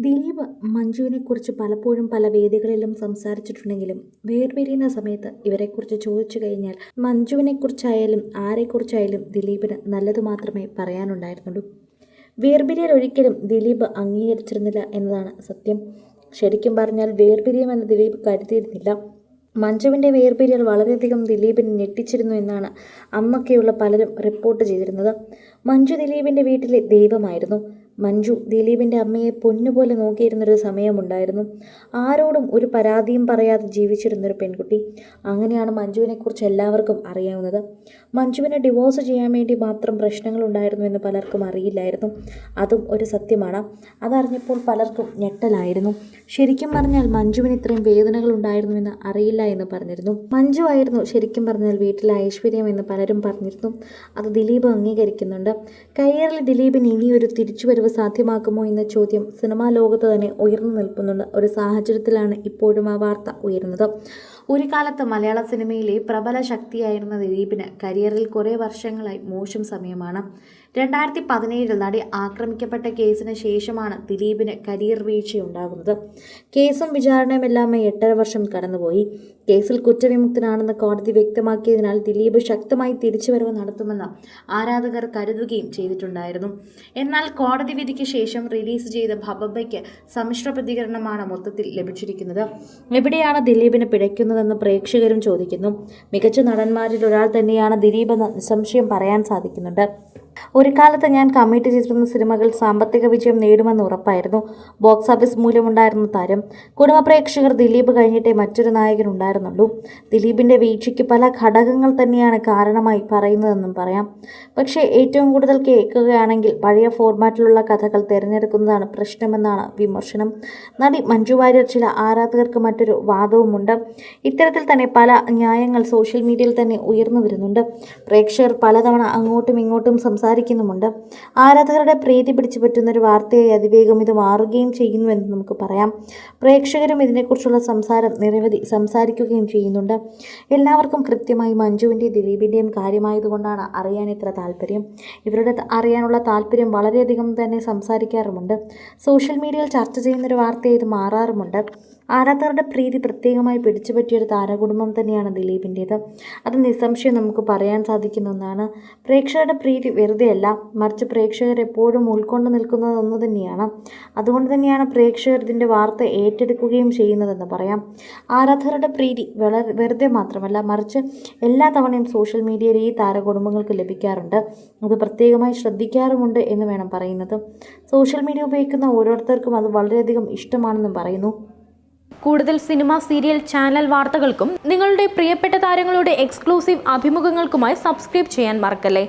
ദിലീപ് മഞ്ജുവിനെക്കുറിച്ച് പലപ്പോഴും പല വേദികളിലും സംസാരിച്ചിട്ടുണ്ടെങ്കിലും വേർപിരിയുന്ന സമയത്ത് ഇവരെക്കുറിച്ച് ചോദിച്ചു കഴിഞ്ഞാൽ മഞ്ജുവിനെക്കുറിച്ചായാലും ആരെക്കുറിച്ചായാലും ദിലീപിന് നല്ലത് മാത്രമേ പറയാനുണ്ടായിരുന്നുള്ളൂ. വേർപിരിയൽ ഒരിക്കലും ദിലീപ് അംഗീകരിച്ചിരുന്നില്ല എന്നതാണ് സത്യം. ശരിക്കും പറഞ്ഞാൽ വേർപിരിയുമെന്ന് ദിലീപ് കരുതിയിരുന്നില്ല. മഞ്ജുവിൻ്റെ വേർപിരിയൽ വളരെയധികം ദിലീപിനെ ഞെട്ടിച്ചിരുന്നു എന്നാണ് അന്നൊക്കെയുള്ള പലരും റിപ്പോർട്ട് ചെയ്തിരുന്നത്. മഞ്ജു ദിലീപിൻ്റെ വീട്ടിലെ ദൈവമായിരുന്നു. മഞ്ജു ദിലീപിൻ്റെ അമ്മയെ പൊന്നുപോലെ നോക്കിയിരുന്നൊരു സമയമുണ്ടായിരുന്നു. ആരോടും ഒരു പരാതിയും പറയാതെ ജീവിച്ചിരുന്നൊരു പെൺകുട്ടി. അങ്ങനെയാണ് മഞ്ജുവിനെക്കുറിച്ച് എല്ലാവർക്കും അറിയാവുന്നത്. മഞ്ജുവിനെ ഡിവോഴ്സ് ചെയ്യാൻ വേണ്ടി മാത്രം പ്രശ്നങ്ങളുണ്ടായിരുന്നു എന്ന് പലർക്കും അറിയില്ലായിരുന്നു. അതും ഒരു സത്യമാണ്. അതറിഞ്ഞപ്പോൾ പലർക്കും ഞെട്ടലായിരുന്നു. ശരിക്കും പറഞ്ഞാൽ മഞ്ജുവിന് ഇത്രയും വേദനകൾ ഉണ്ടായിരുന്നുവെന്ന് അറിയില്ല എന്ന് പറഞ്ഞിരുന്നു. മഞ്ജു ആയിരുന്നു ശരിക്കും പറഞ്ഞാൽ വീട്ടിലെ ഐശ്വര്യം എന്ന് പലരും പറഞ്ഞിരുന്നു. അത് ദിലീപ് അംഗീകരിക്കുന്നുണ്ട്. കരിയറിൽ ദിലീപിന് ഇനിയൊരു തിരിച്ചുവരവ് സാധ്യമാക്കുമോ എന്ന ചോദ്യം സിനിമാ ലോകത്ത് തന്നെ ഉയർന്നു നിൽക്കുന്നുണ്ട്. ഒരു സാഹചര്യത്തിലാണ് ഇപ്പോഴും ആ വാർത്ത ഉയരുന്നത്. ഒരു കാലത്ത് മലയാള സിനിമയിലെ പ്രബല ശക്തിയായിരുന്ന ദിലീപിന് കരിയറിൽ കുറേ വർഷങ്ങളായി മോശം സമയമാണ്. 2017 നടി ആക്രമിക്കപ്പെട്ട കേസിന് ശേഷമാണ് ദിലീപിന് കരിയർ വീഴ്ചയുണ്ടാകുന്നത്. കേസും വിചാരണയുമെല്ലാമായി 8.5 വർഷം കടന്നുപോയി. കേസിൽ കുറ്റവിമുക്തനാണെന്ന് കോടതി വ്യക്തമാക്കിയതിനാൽ ദിലീപ് ശക്തമായി തിരിച്ചുവരവ് നടത്തുമെന്ന് ആരാധകർ കരുതുകയും ചെയ്തിട്ടുണ്ടായിരുന്നു. എന്നാൽ കോടതി വിധിക്ക് ശേഷം റിലീസ് ചെയ്ത ഭബബയ്ക്ക് സമ്മിശ്ര പ്രതികരണമാണ് മൊത്തത്തിൽ ലഭിച്ചിരിക്കുന്നത്. എവിടെയാണ് ദിലീപിന് പിഴയ്ക്കുന്നതെന്ന് പ്രേക്ഷകരും ചോദിക്കുന്നു. മികച്ച നടന്മാരിൽ ഒരാൾ തന്നെയാണ് ദിലീപെന്ന് നിസ്സംശയം പറയാൻ സാധിക്കുന്നുണ്ട്. ഒരു കാലത്ത് ഞാൻ കമ്മിറ്റ് ചെയ്തിരുന്ന സിനിമകൾ സാമ്പത്തിക വിജയം നേടുമെന്ന് ഉറപ്പായിരുന്നു. ബോക്സ് ഓഫീസ് മൂല്യമുണ്ടായിരുന്ന താരം. കുടുംബ പ്രേക്ഷകർ ദിലീപ് കഴിഞ്ഞിട്ടേ മറ്റൊരു നായകൻ ഉണ്ടായിരുന്നുള്ളൂ. ദിലീപിൻ്റെ വീഴ്ചയ്ക്ക് പല ഘടകങ്ങൾ തന്നെയാണ് കാരണമായി പറയുന്നതെന്നും പറയാം. പക്ഷേ ഏറ്റവും കൂടുതൽ കേൾക്കുകയാണെങ്കിൽ പഴയ ഫോർമാറ്റിലുള്ള കഥകൾ തിരഞ്ഞെടുക്കുന്നതാണ് പ്രശ്നമെന്നാണ് വിമർശനം. നടി മഞ്ജു വാര്യർ ചില ആരാധകർക്ക് മറ്റൊരു വാദവുമുണ്ട്. ഇത്തരത്തിൽ തന്നെ പല ന്യായങ്ങൾ സോഷ്യൽ മീഡിയയിൽ തന്നെ ഉയർന്നു വരുന്നുണ്ട്. പ്രേക്ഷകർ പലതവണ അങ്ങോട്ടും ഇങ്ങോട്ടും സംസാരിക്കുന്നുമുണ്ട്. ആരാധകരുടെ പ്രീതി പിടിച്ചു പറ്റുന്നൊരു വാർത്തയായി അതിവേഗം ഇത് മാറുകയും ചെയ്യുന്നുവെന്ന് നമുക്ക് പറയാം. പ്രേക്ഷകരും ഇതിനെക്കുറിച്ചുള്ള സംസാരം നിരവധി സംസാരിക്കുകയും ചെയ്യുന്നുണ്ട്. എല്ലാവർക്കും കൃത്യമായി മഞ്ജുവിൻ്റെയും ദിലീപിൻ്റെയും കാര്യമായതുകൊണ്ടാണ് അറിയാൻ ഇത്ര താല്പര്യം. ഇവരുടെ അറിയാനുള്ള താല്പര്യം വളരെയധികം തന്നെ സംസാരിക്കാറുമുണ്ട്. സോഷ്യൽ മീഡിയയിൽ ചർച്ച ചെയ്യുന്നൊരു വാർത്തയായി ഇത് മാറാറുമുണ്ട്. ആരാധകരുടെ പ്രീതി പ്രത്യേകമായി പിടിച്ചുപറ്റിയൊരു താരകുടുംബം തന്നെയാണ് ദിലീപിൻ്റേത്. അത് നിസ്സംശയം നമുക്ക് പറയാൻ സാധിക്കുന്ന ഒന്നാണ്. പ്രേക്ഷകരുടെ പ്രീതി വെറുതെയല്ല, മറിച്ച് പ്രേക്ഷകർ എപ്പോഴും ഉൾക്കൊണ്ട് നിൽക്കുന്നത് ഒന്ന് തന്നെയാണ്. അതുകൊണ്ട് തന്നെയാണ് പ്രേക്ഷകർ ഇതിൻ്റെ വാർത്ത ഏറ്റെടുക്കുകയും ചെയ്യുന്നതെന്ന് പറയാം. ആരാധകരുടെ പ്രീതി വെറുതെ മാത്രമല്ല, മറിച്ച് എല്ലാ തവണയും സോഷ്യൽ മീഡിയയിൽ ഈ താരകുടുംബങ്ങൾക്ക് ലഭിക്കാറുണ്ട്. അത് പ്രത്യേകമായി ശ്രദ്ധിക്കാറുമുണ്ട് എന്ന് വേണം പറയുന്നത്. സോഷ്യൽ മീഡിയ ഉപയോഗിക്കുന്ന ഓരോരുത്തർക്കും അത് വളരെയധികം ഇഷ്ടമാണെന്നും പറയുന്നു. കൂടുതൽ സിനിമ, സീരിയൽ, ചാനൽ വാർത്തകൾക്കും നിങ്ങളുടെ പ്രിയപ്പെട്ട താരങ്ങളുടെ എക്സ്ക്ലൂസീവ് അഭിമുഖങ്ങൾക്കുമായി സബ്സ്ക്രൈബ് ചെയ്യാൻ മറക്കല്ലേ.